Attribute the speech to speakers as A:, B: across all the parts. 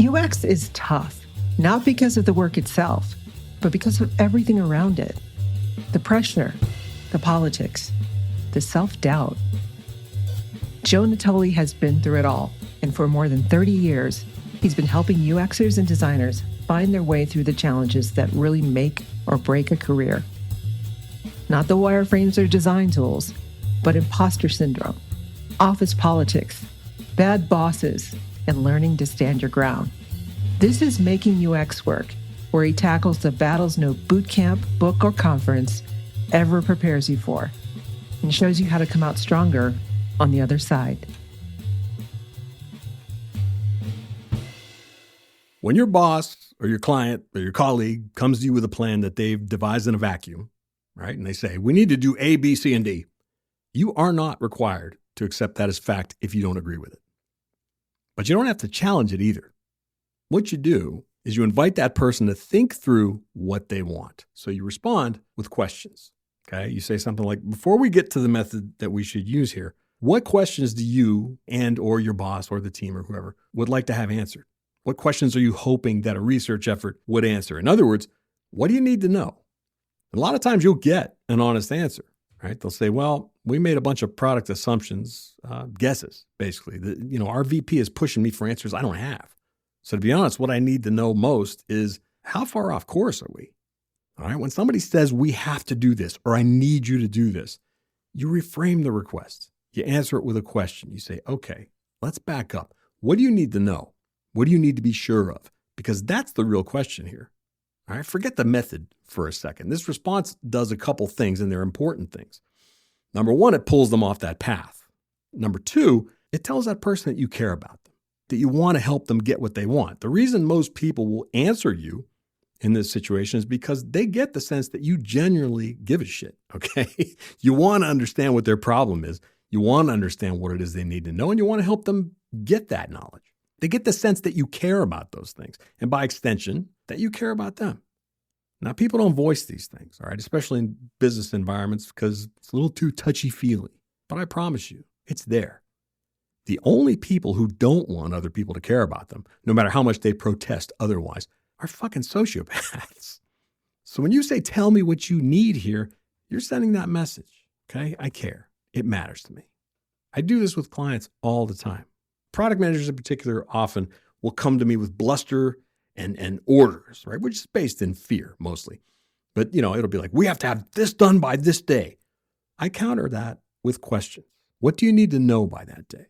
A: UX is tough, not because of the work itself, but because of everything around it. The pressure, the politics, the self-doubt. Joe Natoli has been through it all, and for more than 30 years, he's been helping UXers and designers find their way through the challenges that really make or break a career. Not the wireframes or design tools, but impostor syndrome, office politics, bad bosses, and learning to stand your ground. This is Making UX Work, where he tackles the battles no boot camp, book, or conference ever prepares you for, and shows you how to come out stronger on the other side.
B: When your boss or your client or your colleague comes to you with a plan that they've devised in a vacuum, right, and they say, we need to do A, B, C, and D, you are not required to accept that as fact if you don't agree with it. But you don't have to challenge it either. What you do is you invite that person to think through what they want. So you respond with questions, okay? You say something like, before we get to the method that we should use here, what questions do you and or your boss or the team or whoever would like to have answered? What questions are you hoping that a research effort would answer? In other words, what do you need to know? A lot of times you'll get an honest answer, right? They'll say, well, we made a bunch of product assumptions, guesses, basically. Our VP is pushing me for answers I don't have. So to be honest, what I need to know most is how far off course are we? All right. When somebody says we have to do this or I need you to do this, you reframe the request. You answer it with a question. You say, okay, let's back up. What do you need to know? What do you need to be sure of? Because that's the real question here. All right. Forget the method for a second. This response does a couple things, and they're important things. Number one, it pulls them off that path. Number two, it tells that person that you care about them, that you want to help them get what they want. The reason most people will answer you in this situation is because they get the sense that you genuinely give a shit, okay? You want to understand what their problem is. You want to understand what it is they need to know, and you want to help them get that knowledge. They get the sense that you care about those things, and by extension, that you care about them. Now, people don't voice these things, all right, especially in business environments because it's a little too touchy-feely. But I promise you, it's there. The only people who don't want other people to care about them, no matter how much they protest otherwise, are fucking sociopaths. So when you say, tell me what you need here, you're sending that message, okay? I care. It matters to me. I do this with clients all the time. Product managers in particular often will come to me with bluster and orders, right? Which is based in fear mostly. But, it'll be like, we have to have this done by this day. I counter that with questions. What do you need to know by that day?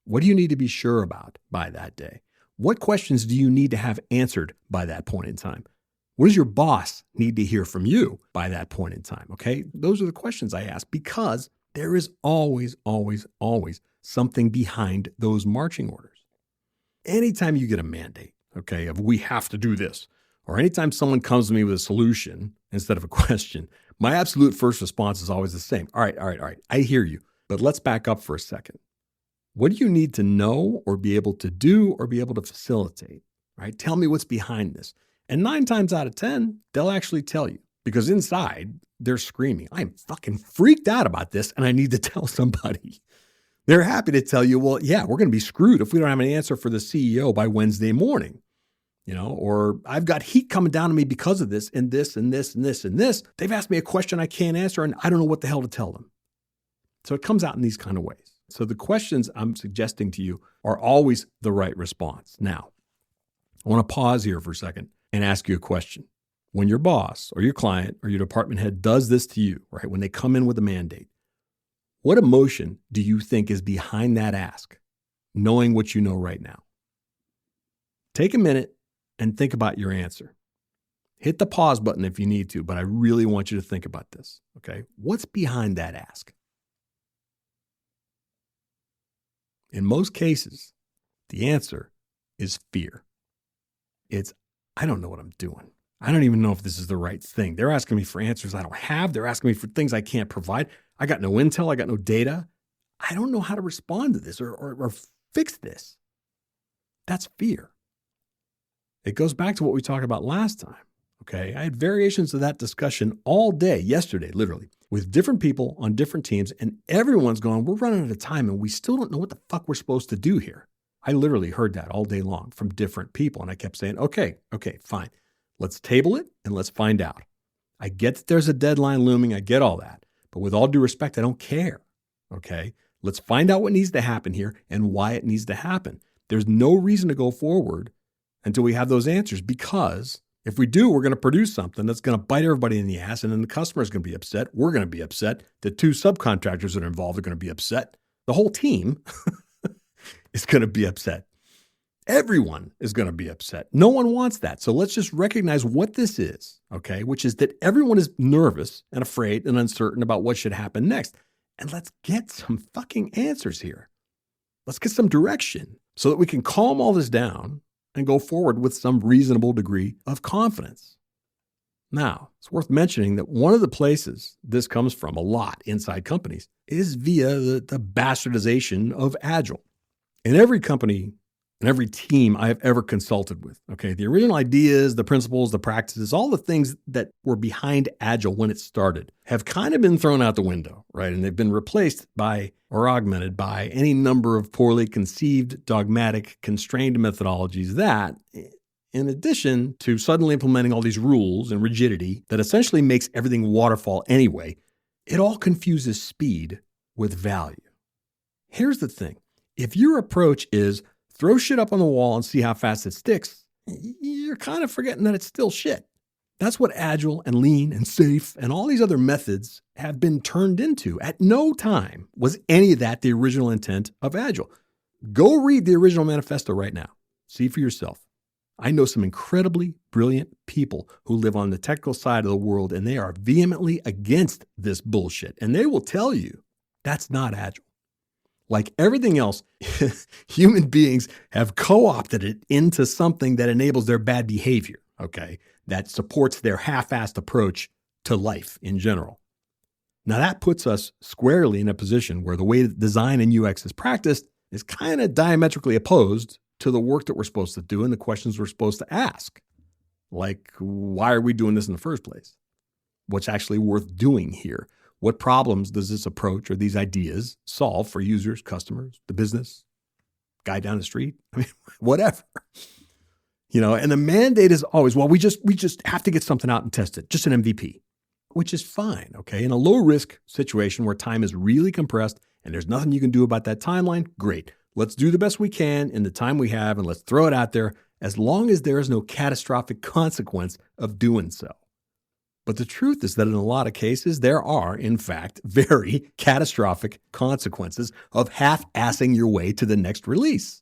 B: What do you need to be sure about by that day? What questions do you need to have answered by that point in time? What does your boss need to hear from you by that point in time? Okay. Those are the questions I ask because there is always, always, always something behind those marching orders. Anytime you get a mandate, okay, of we have to do this, or anytime someone comes to me with a solution instead of a question, my absolute first response is always the same. All right. I hear you, but let's back up for a second. What do you need to know or be able to do or be able to facilitate, right? Tell me what's behind this. And 9 times out of 10, they'll actually tell you because inside they're screaming, I'm fucking freaked out about this and I need to tell somebody. They're happy to tell you, well, yeah, we're going to be screwed if we don't have an answer for the CEO by Wednesday morning, or I've got heat coming down to me because of this and this and this and this and this. They've asked me a question I can't answer and I don't know what the hell to tell them. So it comes out in these kind of ways. So the questions I'm suggesting to you are always the right response. Now, I want to pause here for a second and ask you a question. When your boss or your client or your department head does this to you, right, when they come in with a mandate, what emotion do you think is behind that ask, knowing what you know right now? Take a minute and think about your answer. Hit the pause button if you need to, but I really want you to think about this, okay? What's behind that ask? In most cases, the answer is fear. It's, I don't know what I'm doing. I don't even know if this is the right thing. They're asking me for answers I don't have. They're asking me for things I can't provide. I got no intel. I got no data. I don't know how to respond to this or fix this. That's fear. It goes back to what we talked about last time. Okay. I had variations of that discussion all day, yesterday, literally, with different people on different teams, and everyone's going, we're running out of time and we still don't know what the fuck we're supposed to do here. I literally heard that all day long from different people. And I kept saying, okay, fine. Let's table it and let's find out. I get that there's a deadline looming. I get all that. But with all due respect, I don't care. Okay? Let's find out what needs to happen here and why it needs to happen. There's no reason to go forward until we have those answers, because if we do, we're going to produce something that's going to bite everybody in the ass, and then the customer is going to be upset. We're going to be upset. The two subcontractors that are involved are going to be upset. The whole team is going to be upset. Everyone is going to be upset. No one wants that. So let's just recognize what this is, okay? Which is that everyone is nervous and afraid and uncertain about what should happen next. And let's get some fucking answers here. Let's get some direction so that we can calm all this down and go forward with some reasonable degree of confidence. Now, it's worth mentioning that one of the places this comes from a lot inside companies is via the bastardization of Agile. In every company and every team I have ever consulted with, okay, the original ideas, the principles, the practices, all the things that were behind Agile when it started have kind of been thrown out the window, right? And they've been replaced by or augmented by any number of poorly conceived, dogmatic, constrained methodologies that, in addition to suddenly implementing all these rules and rigidity that essentially makes everything waterfall anyway, it all confuses speed with value. Here's the thing. If your approach is throw shit up on the wall and see how fast it sticks, you're kind of forgetting that it's still shit. That's what Agile and Lean and Safe and all these other methods have been turned into. At no time was any of that the original intent of Agile. Go read the original manifesto right now. See for yourself. I know some incredibly brilliant people who live on the technical side of the world, and they are vehemently against this bullshit. And they will tell you that's not Agile. Like everything else, human beings have co-opted it into something that enables their bad behavior, okay? That supports their half-assed approach to life in general. Now that puts us squarely in a position where the way that design and UX is practiced is kind of diametrically opposed to the work that we're supposed to do and the questions we're supposed to ask. Like, why are we doing this in the first place? What's actually worth doing here? What problems does this approach or these ideas solve for users, customers, the business, guy down the street? I mean, whatever. You know, and the mandate is always, well, we just have to get something out and test it, just an MVP, which is fine, okay? In a low-risk situation where time is really compressed and there's nothing you can do about that timeline, great. Let's do the best we can in the time we have and let's throw it out there as long as there is no catastrophic consequence of doing so. But the truth is that in a lot of cases, there are, in fact, very catastrophic consequences of half-assing your way to the next release.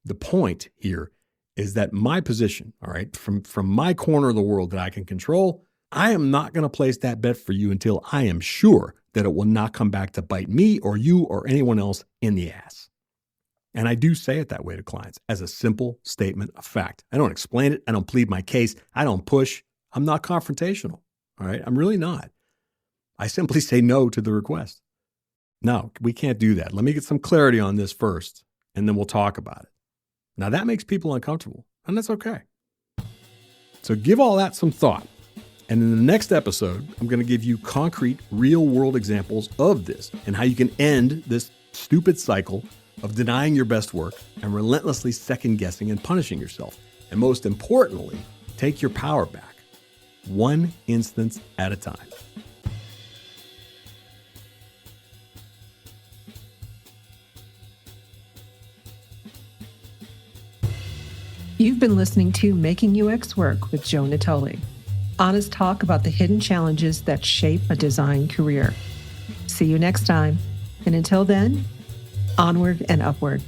B: The point here is that my position, all right, from my corner of the world that I can control, I am not going to place that bet for you until I am sure that it will not come back to bite me or you or anyone else in the ass. And I do say it that way to clients as a simple statement of fact. I don't explain it. I don't plead my case. I don't push. I'm not confrontational, all right? I'm really not. I simply say no to the request. No, we can't do that. Let me get some clarity on this first, and then we'll talk about it. Now, that makes people uncomfortable, and that's okay. So give all that some thought. And in the next episode, I'm going to give you concrete, real-world examples of this and how you can end this stupid cycle of denying your best work and relentlessly second-guessing and punishing yourself. And most importantly, take your power back. One instance at a time.
A: You've been listening to Making UX Work with Joe Natoli. Honest talk about the hidden challenges that shape a design career. See you next time. And until then, onward and upward.